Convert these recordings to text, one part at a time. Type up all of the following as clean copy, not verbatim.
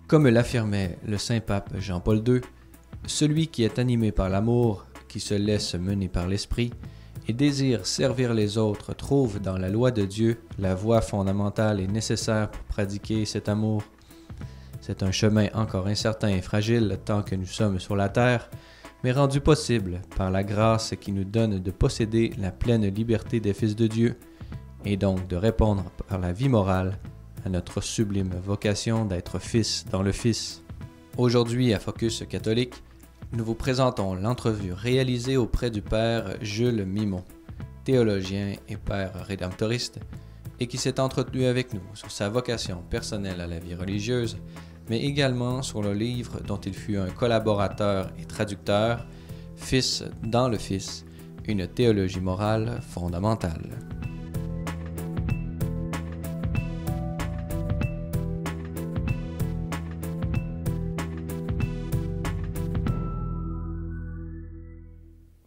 Comme l'affirmait le Saint-Pape Jean-Paul II, celui qui est animé par l'amour, qui se laisse mener par l'esprit et désire servir les autres trouve dans la loi de Dieu la voie fondamentale et nécessaire pour pratiquer cet amour. C'est un chemin encore incertain et fragile tant que nous sommes sur la terre, mais rendu possible par la grâce qui nous donne de posséder la pleine liberté des fils de Dieu et donc de répondre par la vie morale à notre sublime vocation d'être fils dans le Fils. Aujourd'hui à Focus catholique, nous vous présentons l'entrevue réalisée auprès du Père Jules Mimon, théologien et Père rédemptoriste, et qui s'est entretenu avec nous sur sa vocation personnelle à la vie religieuse, mais également sur le livre dont il fut un collaborateur et traducteur, Fils dans le Fils, une théologie morale fondamentale.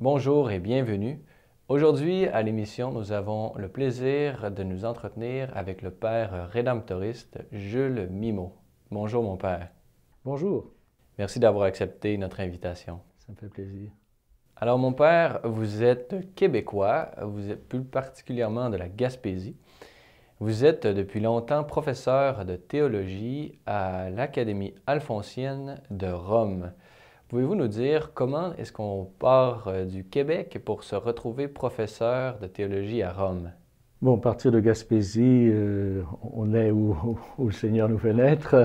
Bonjour et bienvenue. Aujourd'hui, à l'émission, nous avons le plaisir de nous entretenir avec le Père rédemptoriste Jules Mimon. Bonjour mon Père. Bonjour. Merci d'avoir accepté notre invitation. Ça me fait plaisir. Alors mon Père, vous êtes québécois, vous êtes plus particulièrement de la Gaspésie. Vous êtes depuis longtemps professeur de théologie à l'Académie alphonsienne de Rome. Pouvez-vous nous dire comment est-ce qu'on part du Québec pour se retrouver professeur de théologie à Rome? Bon, partir de Gaspésie, on est où le Seigneur nous fait naître.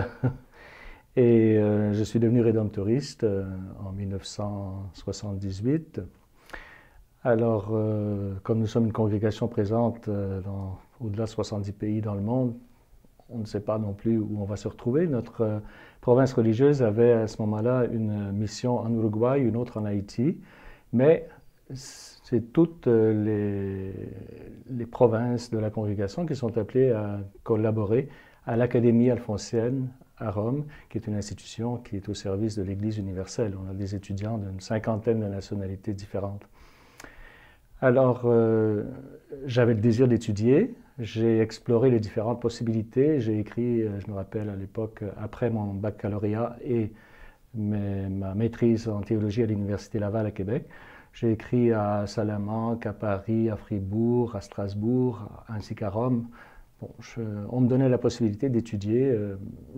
Et je suis devenu rédemptoriste en 1978. Alors, comme nous sommes une congrégation présente dans au-delà de 70 pays dans le monde, on ne sait pas non plus où on va se retrouver. Notre province religieuse avait à ce moment-là une mission en Uruguay, une autre en Haïti, mais c'est toutes les provinces de la congrégation qui sont appelées à collaborer à l'Académie alphonsienne à Rome, qui est une institution qui est au service de l'Église universelle. On a des étudiants d'une cinquantaine de nationalités différentes. Alors, j'avais le désir d'étudier. J'ai exploré les différentes possibilités. J'ai écrit, je me rappelle à l'époque, après mon baccalauréat et ma maîtrise en théologie à l'Université Laval à Québec, j'ai écrit à Salamanque, à Paris, à Fribourg, à Strasbourg, ainsi qu'à Rome. Bon, on me donnait la possibilité d'étudier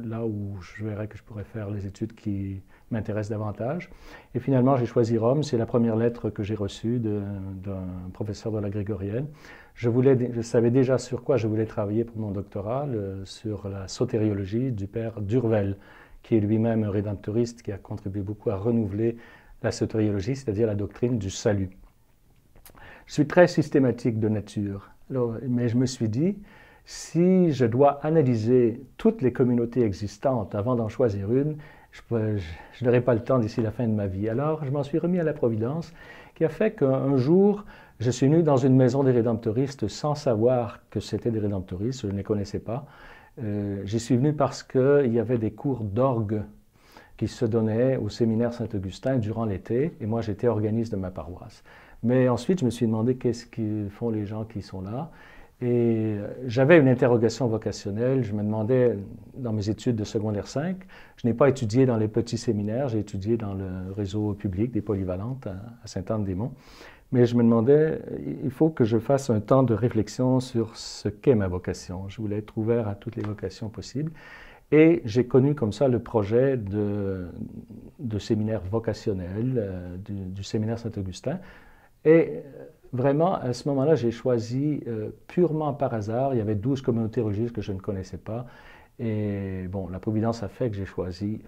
là où je verrais que je pourrais faire les études qui m'intéressent davantage. Et finalement, j'ai choisi Rome. C'est la première lettre que j'ai reçue d'un professeur de la grégorienne. Je savais déjà sur quoi je voulais travailler pour mon doctorat, sur la sotériologie du père Durvel, qui est lui-même un rédemptoriste qui a contribué beaucoup à renouveler la sotériologie, c'est-à-dire la doctrine du salut. Je suis très systématique de nature, mais je me suis dit, si je dois analyser toutes les communautés existantes avant d'en choisir une, je n'aurai pas le temps d'ici la fin de ma vie. Alors, je m'en suis remis à la Providence, qui a fait qu'un jour, je suis venu dans une maison des rédemptoristes sans savoir que c'était des rédemptoristes, je ne les connaissais pas. J'y suis venu parce qu'il y avait des cours d'orgue qui se donnaient au séminaire Saint-Augustin durant l'été, et moi j'étais organiste de ma paroisse. Mais ensuite, je me suis demandé qu'est-ce qu'ils font les gens qui sont là. Et j'avais une interrogation vocationnelle. Je me demandais, dans mes études de secondaire 5, je n'ai pas étudié dans les petits séminaires, j'ai étudié dans le réseau public des polyvalentes à Sainte-Anne-des-Monts. Mais je me demandais, il faut que je fasse un temps de réflexion sur ce qu'est ma vocation. Je voulais être ouvert à toutes les vocations possibles. Et j'ai connu comme ça le projet de séminaire vocationnel du séminaire Saint-Augustin. Et vraiment, à ce moment-là, j'ai choisi purement par hasard. Il y avait 12 communautés religieuses que je ne connaissais pas. Et bon, la Providence a fait que j'ai choisi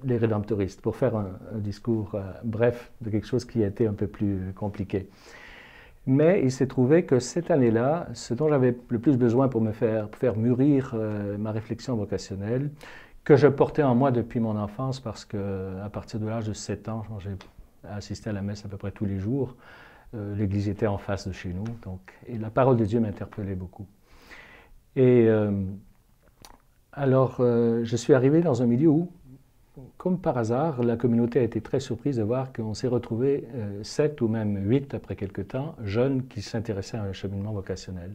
les rédemptoristes pour faire un discours bref de quelque chose qui a été un peu plus compliqué. Mais il s'est trouvé que cette année-là, ce dont j'avais le plus besoin pour faire mûrir ma réflexion vocationnelle, que je portais en moi depuis mon enfance, parce qu'à partir de l'âge de 7 ans, j'ai assisté à la messe à peu près tous les jours. L'église était en face de chez nous, et la parole de Dieu m'interpellait beaucoup. Et alors, je suis arrivé dans un milieu où, comme par hasard, la communauté a été très surprise de voir qu'on s'est retrouvés 7 ou même 8 après quelque temps, jeunes qui s'intéressaient à un cheminement vocationnel.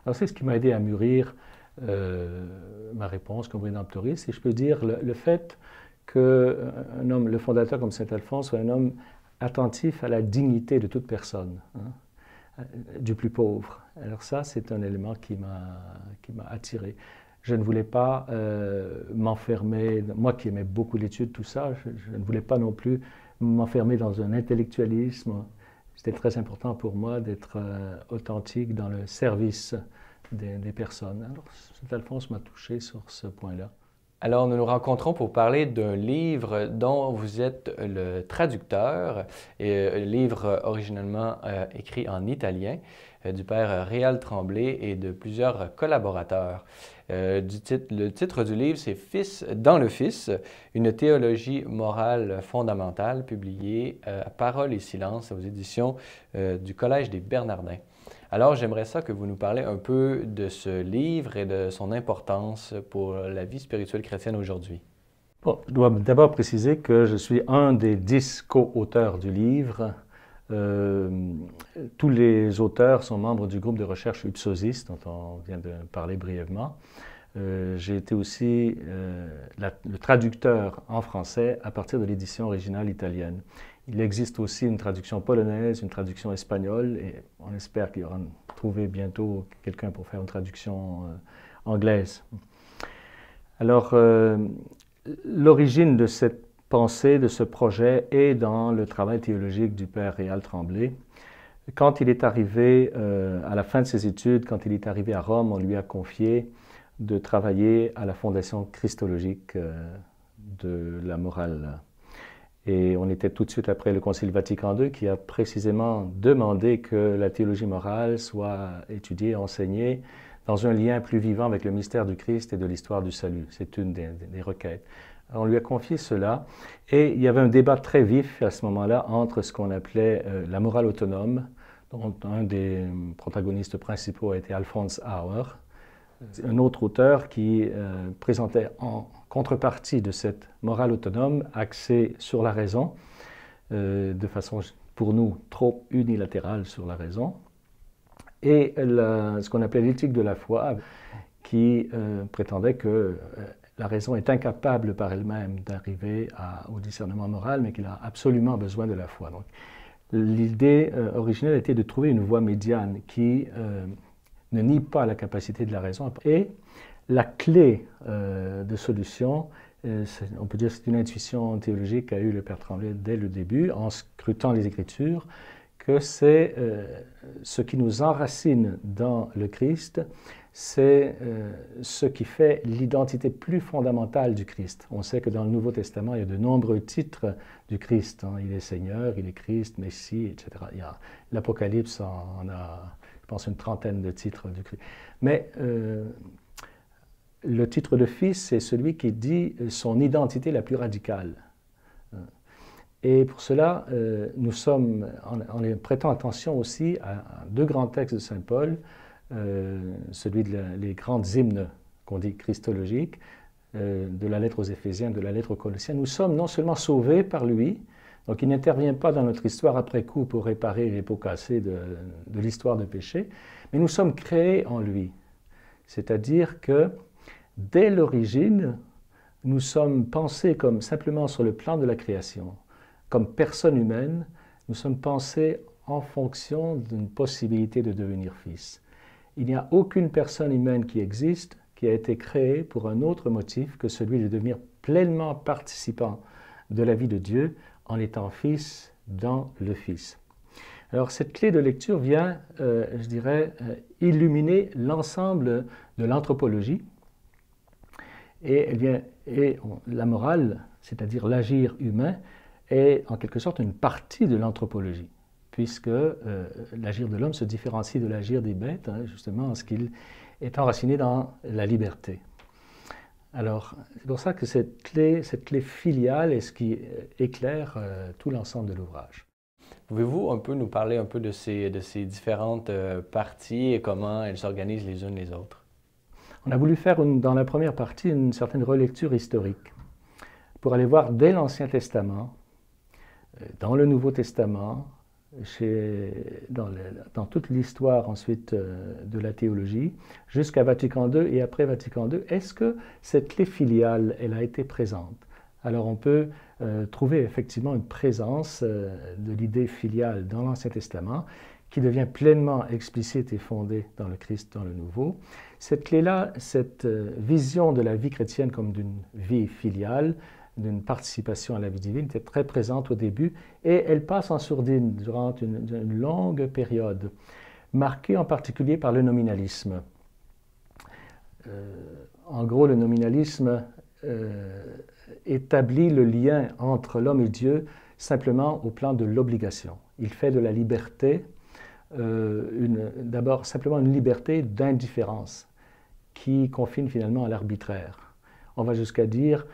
Alors c'est ce qui m'a aidé à mûrir ma réponse comme rédemptoriste. Et je peux dire le fait qu'un homme, le fondateur comme saint Alphonse, soit un homme attentif à la dignité de toute personne, hein, du plus pauvre. Alors ça, c'est un élément qui m'a attiré. Je ne voulais pas m'enfermer, moi qui aimais beaucoup l'étude, tout ça, je ne voulais pas non plus m'enfermer dans un intellectualisme. C'était très important pour moi d'être authentique dans le service des personnes. Alors, saint Alphonse m'a touché sur ce point-là. Alors, nous nous rencontrons pour parler d'un livre dont vous êtes le traducteur, et un livre originellement écrit en italien, du père Réal Tremblay et de plusieurs collaborateurs. Le titre du livre, c'est « Fils dans le Fils, une théologie morale fondamentale », publié à Parole et Silence aux éditions du Collège des Bernardins. Alors, j'aimerais ça que vous nous parlez un peu de ce livre et de son importance pour la vie spirituelle chrétienne aujourd'hui. Bon, je dois d'abord préciser que je suis un des 10 co-auteurs du livre. Tous les auteurs sont membres du groupe de recherche Ipsosis, dont on vient de parler brièvement. J'ai été aussi le traducteur en français à partir de l'édition originale italienne. Il existe aussi une traduction polonaise, une traduction espagnole, et on espère qu'il y aura trouvé bientôt quelqu'un pour faire une traduction anglaise. Alors, l'origine de cette pensée, de ce projet, est dans le travail théologique du père Réal Tremblay. Quand il est arrivé à la fin de ses études, quand il est arrivé à Rome, on lui a confié de travailler à la fondation christologique de la morale. Et on était tout de suite après le Concile Vatican II qui a précisément demandé que la théologie morale soit étudiée, enseignée dans un lien plus vivant avec le mystère du Christ et de l'histoire du salut. C'est une des requêtes. On lui a confié cela et il y avait un débat très vif à ce moment-là entre ce qu'on appelait la morale autonome, dont un des protagonistes principaux a été Alphonse Auer, un autre auteur qui présentait en contrepartie de cette morale autonome axée sur la raison, de façon pour nous trop unilatérale sur la raison, et ce qu'on appelait l'éthique de la foi, qui prétendait que la raison est incapable par elle-même d'arriver au discernement moral, mais qu'il a absolument besoin de la foi. Donc, l'idée originelle était de trouver une voie médiane qui ne nie pas la capacité de la raison. Et la clé de solution, on peut dire que c'est une intuition théologique qu'a eu le père Tremblay dès le début, en scrutant les Écritures, que c'est ce qui nous enracine dans le Christ, c'est ce qui fait l'identité plus fondamentale du Christ. On sait que dans le Nouveau Testament, il y a de nombreux titres du Christ. Hein. Il est Seigneur, il est Christ, Messie, etc. L'Apocalypse en a, je pense, une trentaine de titres du Christ. Mais le titre de Fils, c'est celui qui dit son identité la plus radicale. Et pour cela, nous sommes, en prêtant attention aussi à deux grands textes de saint Paul, celui des grandes hymnes qu'on dit christologiques, de la lettre aux Éphésiens, de la lettre aux Colossiens. Nous sommes non seulement sauvés par lui, donc il n'intervient pas dans notre histoire après coup pour réparer les pots cassés de l'histoire de péché, mais nous sommes créés en lui. C'est-à-dire que dès l'origine, nous sommes pensés comme simplement sur le plan de la création. Comme personne humaine, nous sommes pensés en fonction d'une possibilité de devenir fils. Il n'y a aucune personne humaine qui existe qui a été créée pour un autre motif que celui de devenir pleinement participant de la vie de Dieu en étant fils dans le Fils. Alors cette clé de lecture vient, je dirais, illuminer l'ensemble de l'anthropologie et la morale, c'est-à-dire l'agir humain, est en quelque sorte une partie de l'anthropologie, puisque l'agir de l'homme se différencie de l'agir des bêtes, hein, justement en ce qu'il est enraciné dans la liberté. Alors, c'est pour ça que cette clé filiale est ce qui éclaire tout l'ensemble de l'ouvrage. Pouvez-vous un peu nous parler un peu de ces différentes parties et comment elles s'organisent les unes les autres? On a voulu faire dans la première partie une certaine relecture historique pour aller voir dès l'Ancien Testament, dans le Nouveau Testament, dans toute l'histoire ensuite de la théologie, jusqu'à Vatican II et après Vatican II, est-ce que cette clé filiale, elle a été présente? Alors on peut trouver effectivement une présence de l'idée filiale dans l'Ancien Testament qui devient pleinement explicite et fondée dans le Christ, dans le Nouveau. Cette clé-là, cette vision de la vie chrétienne comme d'une vie filiale, d'une participation à la vie divine, était très présente au début et elle passe en sourdine durant une longue période, marquée en particulier par le nominalisme. En gros, le nominalisme établit le lien entre l'homme et Dieu simplement au plan de l'obligation. Il fait de la liberté, d'abord simplement une liberté d'indifférence qui confine finalement à l'arbitraire. On va jusqu'à dire,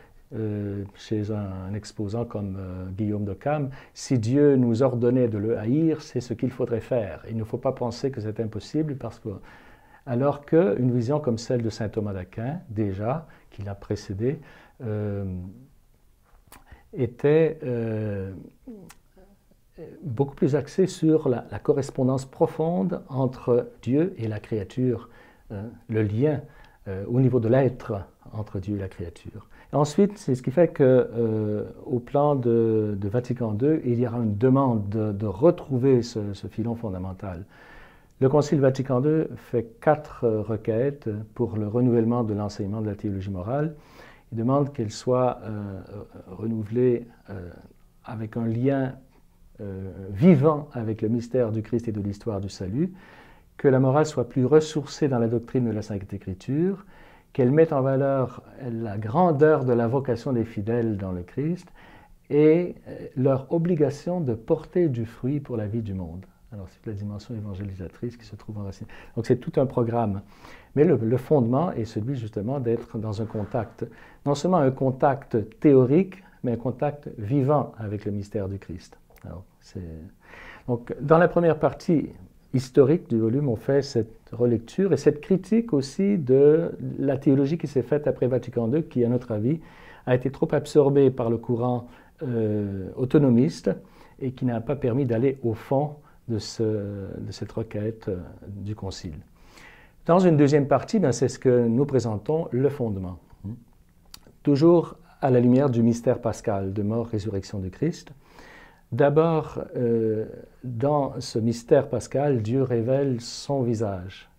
chez un exposant comme Guillaume de Cam, si Dieu nous ordonnait de le haïr, c'est ce qu'il faudrait faire. Il ne faut pas penser que c'est impossible, alors qu'une vision comme celle de saint Thomas d'Aquin, déjà, qui l'a précédé, était beaucoup plus axée sur la correspondance profonde entre Dieu et la créature, le lien au niveau de l'être entre Dieu et la créature. Et ensuite, c'est ce qui fait qu'au plan de Vatican II, il y aura une demande de retrouver ce filon fondamental. Le Concile Vatican II fait 4 requêtes pour le renouvellement de l'enseignement de la théologie morale. Il demande qu'elle soit renouvelée avec un lien vivant avec le mystère du Christ et de l'histoire du salut, que la morale soit plus ressourcée dans la doctrine de la Sainte Écriture, qu'elle mette en valeur la grandeur de la vocation des fidèles dans le Christ et leur obligation de porter du fruit pour la vie du monde. Alors, c'est la dimension évangélisatrice qui se trouve enracinée. Donc, c'est tout un programme. Mais le fondement est celui, justement, d'être dans un contact, non seulement un contact théorique, mais un contact vivant avec le mystère du Christ. Alors, donc, dans la première partie historique du volume, on fait cette relecture et cette critique aussi de la théologie qui s'est faite après Vatican II, qui, à notre avis, a été trop absorbée par le courant autonomiste et qui n'a pas permis d'aller au fond de cette requête du Concile. Dans une deuxième partie, c'est ce que nous présentons, le fondement. Toujours à la lumière du mystère pascal de mort-résurrection de Christ. D'abord, dans ce mystère pascal, Dieu révèle son visage,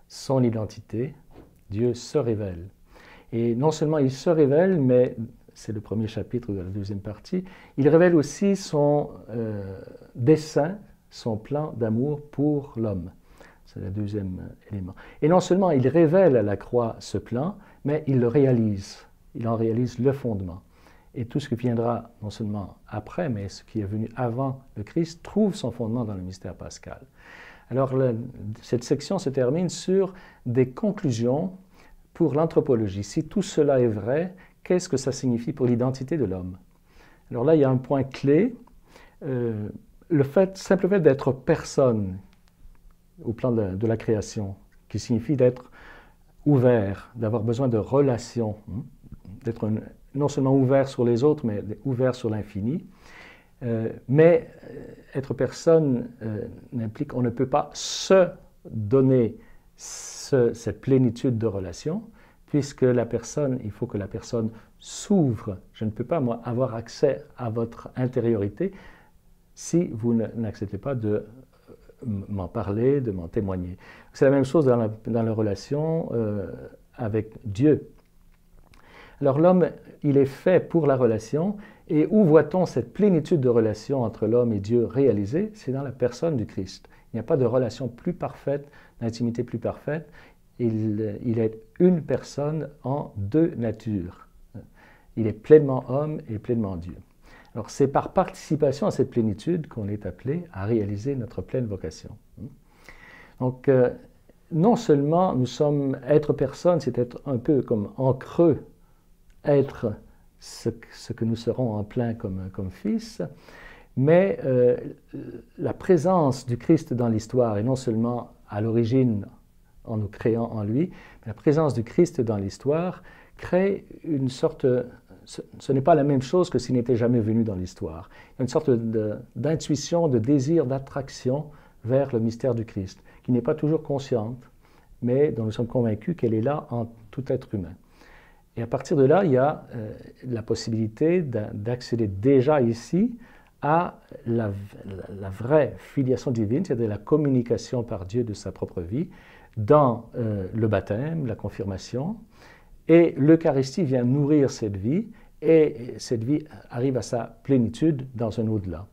son identité. Dieu se révèle. Et non seulement il se révèle, mais c'est le premier chapitre de la deuxième partie, il révèle aussi son dessein, son plan d'amour pour l'homme. C'est le deuxième élément. Et non seulement il révèle à la croix ce plan, mais il le réalise. Il en réalise le fondement. Et tout ce qui viendra, non seulement après, mais ce qui est venu avant le Christ, trouve son fondement dans le mystère pascal. Alors, cette section se termine sur des conclusions pour l'anthropologie. Si tout cela est vrai, qu'est-ce que ça signifie pour l'identité de l'homme? Alors là, il y a un point clé, le simple fait d'être personne au plan de la création, qui signifie d'être ouvert, d'avoir besoin de relations, d'être non seulement ouvert sur les autres, mais ouvert sur l'infini. Mais être personne implique qu'on ne peut pas se donner cette plénitude de relations, puisque la personne, il faut que la personne s'ouvre. Je ne peux pas, moi, avoir accès à votre intériorité si vous n'acceptez pas de m'en parler, de m'en témoigner. C'est la même chose dans la relation avec Dieu. Alors l'homme, il est fait pour la relation, et où voit-on cette plénitude de relation entre l'homme et Dieu réalisée? C'est dans la personne du Christ. Il n'y a pas de relation plus parfaite, d'intimité plus parfaite. Il est une personne en 2 natures. Il est pleinement homme et pleinement Dieu. Alors c'est par participation à cette plénitude qu'on est appelé à réaliser notre pleine vocation. Donc non seulement nous sommes être personne, c'est être un peu comme en creux, être ce que nous serons en plein comme fils, mais la présence du Christ dans l'histoire, et non seulement à l'origine en nous créant en lui, mais la présence du Christ dans l'histoire crée une sorte ce n'est pas la même chose que s'il n'était jamais venu dans l'histoire. Il y a une sorte d'intuition, de désir, d'attraction vers le mystère du Christ, qui n'est pas toujours consciente, mais dont nous sommes convaincus qu'elle est là en tout être humain. Et à partir de là, il y a la possibilité d'accéder déjà ici à la vraie filiation divine, c'est-à-dire la communication par Dieu de sa propre vie, dans le baptême, la confirmation, et l'Eucharistie vient nourrir cette vie, et cette vie arrive à sa plénitude dans un au-delà.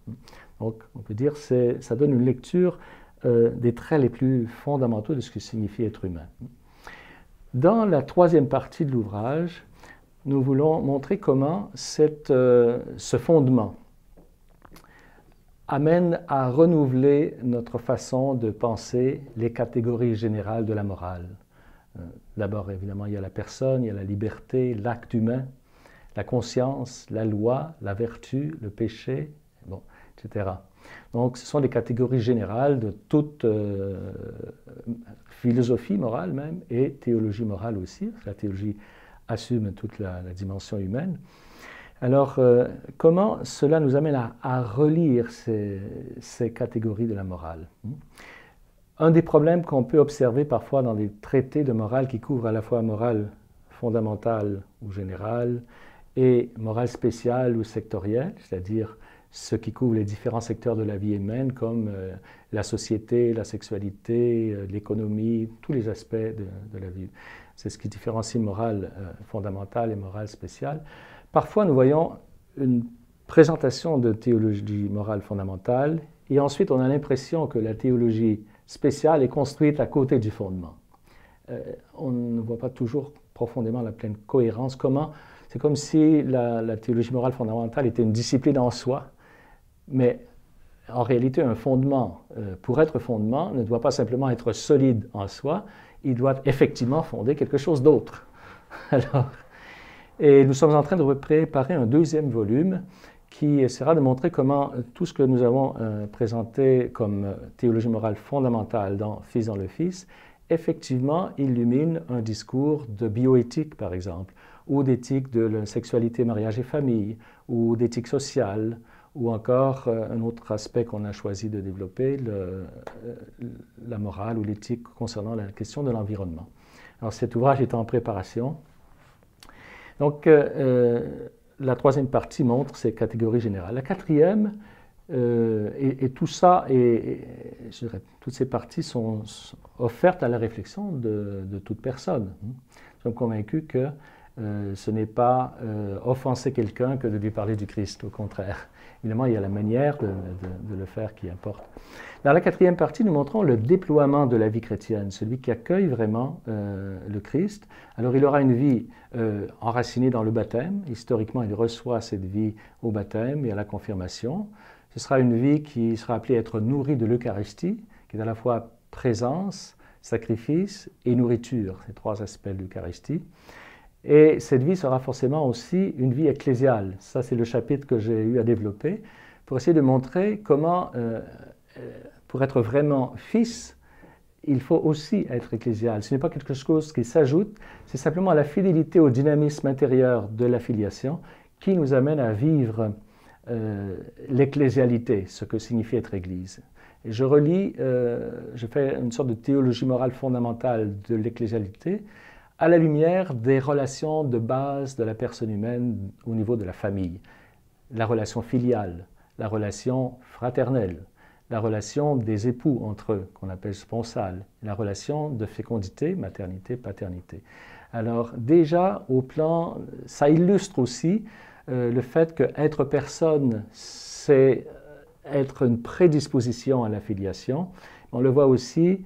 Donc, on peut dire que ça donne une lecture des traits les plus fondamentaux de ce que signifie être humain. Dans la troisième partie de l'ouvrage, nous voulons montrer comment ce fondement amène à renouveler notre façon de penser les catégories générales de la morale. D'abord, évidemment, il y a la personne, il y a la liberté, l'acte humain, la conscience, la loi, la vertu, le péché, bon, etc. Donc, ce sont des catégories générales de toute philosophie morale même, et théologie morale aussi. La théologie assume toute la dimension humaine. Alors, comment cela nous amène à relire ces catégories de la morale? Un des problèmes qu'on peut observer parfois dans des traités de morale qui couvrent à la fois morale fondamentale ou générale et morale spéciale ou sectorielle, c'est-à-dire ce qui couvre les différents secteurs de la vie humaine comme la société, la sexualité, l'économie, tous les aspects de la vie. C'est ce qui différencie morale fondamentale et morale spéciale. Parfois, nous voyons une présentation de théologie morale fondamentale et ensuite on a l'impression que la théologie spéciale est construite à côté du fondement. On ne voit pas toujours profondément la pleine cohérence. C'est comme si la théologie morale fondamentale était une discipline en soi, mais en réalité, un fondement, pour être fondement, ne doit pas simplement être solide en soi, il doit effectivement fonder quelque chose d'autre. Et nous sommes en train de préparer un deuxième volume qui essaiera de montrer comment tout ce que nous avons présenté comme théologie morale fondamentale dans Fils dans le Fils, effectivement illumine un discours de bioéthique, par exemple, ou d'éthique de la sexualité, mariage et famille, ou d'éthique sociale, ou encore un autre aspect qu'on a choisi de développer, la morale ou l'éthique concernant la question de l'environnement. Alors cet ouvrage est en préparation. Donc la troisième partie montre ces catégories générales. La quatrième, et tout ça, je dirais, toutes ces parties sont offertes à la réflexion de toute personne. Nous sommes convaincus que ce n'est pas offenser quelqu'un que de lui parler du Christ, au contraire. Évidemment, il y a la manière de le faire qui importe. Dans la quatrième partie, nous montrons le déploiement de la vie chrétienne, celui qui accueille vraiment le Christ. Alors, il aura une vie enracinée dans le baptême. Historiquement, il reçoit cette vie au baptême et à la confirmation. Ce sera une vie qui sera appelée à être nourrie de l'Eucharistie, qui est à la fois présence, sacrifice et nourriture, ces trois aspects de l'Eucharistie. Et cette vie sera forcément aussi une vie ecclésiale. Ça, c'est le chapitre que j'ai eu à développer pour essayer de montrer comment, pour être vraiment fils, il faut aussi être ecclésial. Ce n'est pas quelque chose qui s'ajoute, c'est simplement la fidélité au dynamisme intérieur de la filiation qui nous amène à vivre l'ecclésialité, ce que signifie être Église. Et je relis, je fais une sorte de théologie morale fondamentale de l'ecclésialité à la lumière des relations de base de la personne humaine au niveau de la famille. La relation filiale, la relation fraternelle, la relation des époux entre eux, qu'on appelle sponsale, la relation de fécondité, maternité, paternité. Alors déjà, au plan, ça illustre aussi le fait qu'être personne, c'est être une prédisposition à la filiation. On le voit aussi,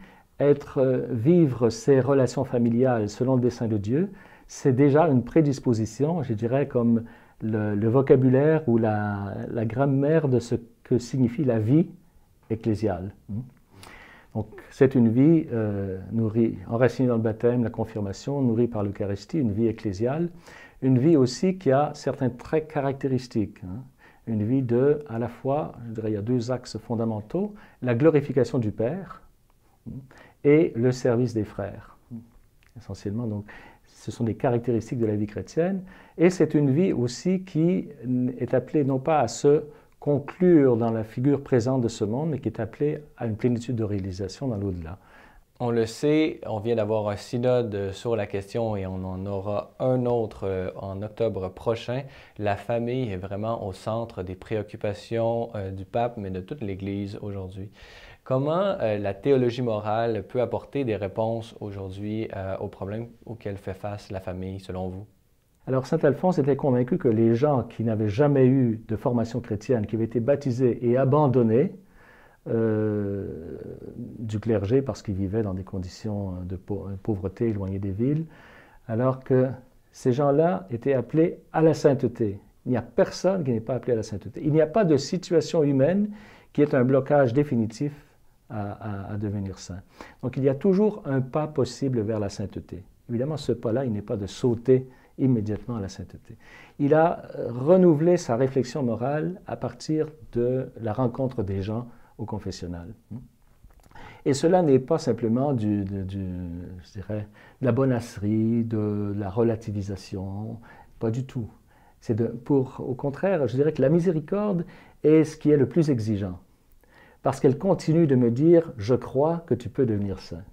vivre ces relations familiales selon le dessein de Dieu, c'est déjà une prédisposition, je dirais, comme le vocabulaire ou la grammaire de ce que signifie la vie ecclésiale. Donc, c'est une vie nourrie, enracinée dans le baptême, la confirmation, nourrie par l'Eucharistie, une vie ecclésiale, une vie aussi qui a certains traits caractéristiques. Une vie à la fois, je dirais, il y a deux axes fondamentaux, la glorification du Père et le service des frères. Essentiellement, donc, ce sont des caractéristiques de la vie chrétienne. Et c'est une vie aussi qui est appelée non pas à se conclure dans la figure présente de ce monde, mais qui est appelée à une plénitude de réalisation dans l'au-delà. On le sait, on vient d'avoir un synode sur la question et on en aura un autre en octobre prochain. La famille est vraiment au centre des préoccupations du pape, mais de toute l'Église aujourd'hui. Comment la théologie morale peut apporter des réponses aujourd'hui aux problèmes auxquels fait face la famille, selon vous? Alors saint Alphonse était convaincu que les gens qui n'avaient jamais eu de formation chrétienne, qui avaient été baptisés et abandonnés du clergé parce qu'ils vivaient dans des conditions de pauvreté éloignées des villes, alors que ces gens-là étaient appelés à la sainteté. Il n'y a personne qui n'est pas appelé à la sainteté. Il n'y a pas de situation humaine qui est un blocage définitif à devenir saint. Donc il y a toujours un pas possible vers la sainteté. Évidemment, ce pas-là, il n'est pas de sauter immédiatement à la sainteté. Il a renouvelé sa réflexion morale à partir de la rencontre des gens au confessionnal. Et cela n'est pas simplement je dirais, de la bonasserie, de la relativisation, pas du tout. Au contraire, je dirais que la miséricorde est ce qui est le plus exigeant, parce qu'elle continue de me dire « je crois que tu peux devenir saint ».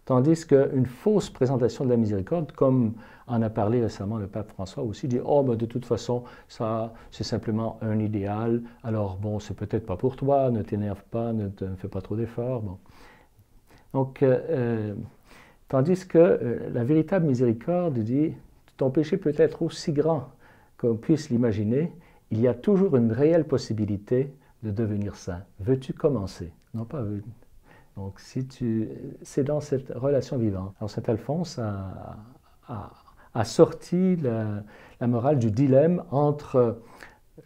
Tandis qu'une fausse présentation de la miséricorde, comme en a parlé récemment le pape François aussi, dit « oh, ben de toute façon, ça c'est simplement un idéal, alors bon, c'est peut-être pas pour toi, ne t'énerve pas, ne fais pas trop d'efforts. » Bon. Donc, tandis que la véritable miséricorde dit « ton péché peut être aussi grand qu'on puisse l'imaginer, il y a toujours une réelle possibilité de devenir saint. Veux-tu commencer ?» Non pas donc, c'est dans cette relation vivante. Alors, saint Alphonse a sorti la morale du dilemme entre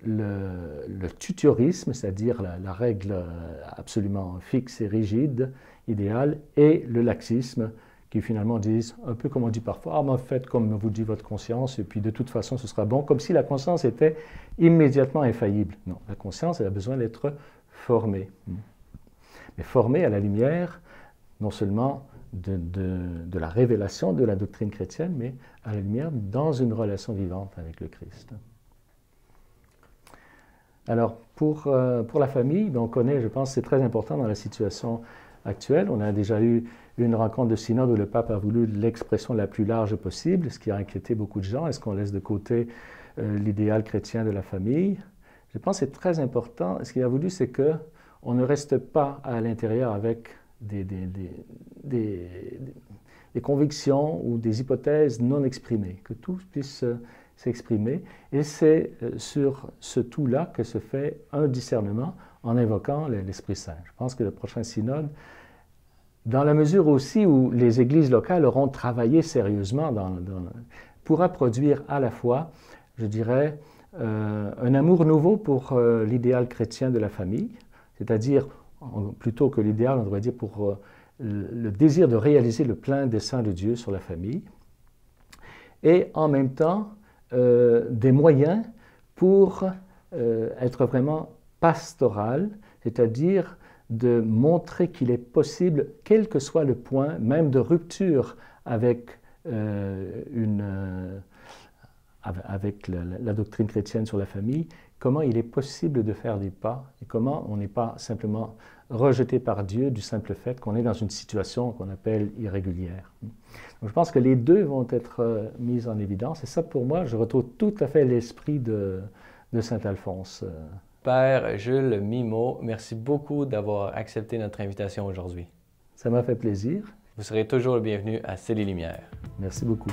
le tutorisme, c'est-à-dire la règle absolument fixe et rigide, idéale, et le laxisme, qui finalement disent, un peu comme on dit parfois, « Ah, mais faites comme vous dit votre conscience, et puis de toute façon, ce sera bon », comme si la conscience était immédiatement infaillible. Non, la conscience, elle a besoin d'être formée. Mais formée à la lumière, non seulement de la révélation de la doctrine chrétienne, mais à la lumière dans une relation vivante avec le Christ. Alors, pour la famille, on connaît, je pense, c'est très important dans la situation actuelle. On a déjà eu une rencontre de synode où le pape a voulu l'expression la plus large possible, ce qui a inquiété beaucoup de gens. Est-ce qu'on laisse de côté l'idéal chrétien de la famille? Je pense que c'est très important. Ce qu'il a voulu, c'est que on ne reste pas à l'intérieur avec des convictions ou des hypothèses non exprimées, que tout puisse s'exprimer. Et c'est sur ce tout-là que se fait un discernement en invoquant l'Esprit Saint. Je pense que le prochain synode, dans la mesure aussi où les églises locales auront travaillé sérieusement, pourra produire à la fois, je dirais, un amour nouveau pour l'idéal chrétien de la famille, c'est-à-dire, plutôt que l'idéal, on devrait dire pour le désir de réaliser le plein dessein de Dieu sur la famille, et en même temps des moyens pour être vraiment pastoral, c'est-à-dire de montrer qu'il est possible, quel que soit le point, même de rupture avec la doctrine chrétienne sur la famille, comment il est possible de faire des pas et comment on n'est pas simplement rejeté par Dieu du simple fait qu'on est dans une situation qu'on appelle irrégulière. Donc je pense que les deux vont être mis en évidence et ça pour moi, je retrouve tout à fait l'esprit de saint Alphonse. Père Jules Mimo, merci beaucoup d'avoir accepté notre invitation aujourd'hui. Ça m'a fait plaisir. Vous serez toujours le bienvenu à C'est les Lumières. Merci beaucoup.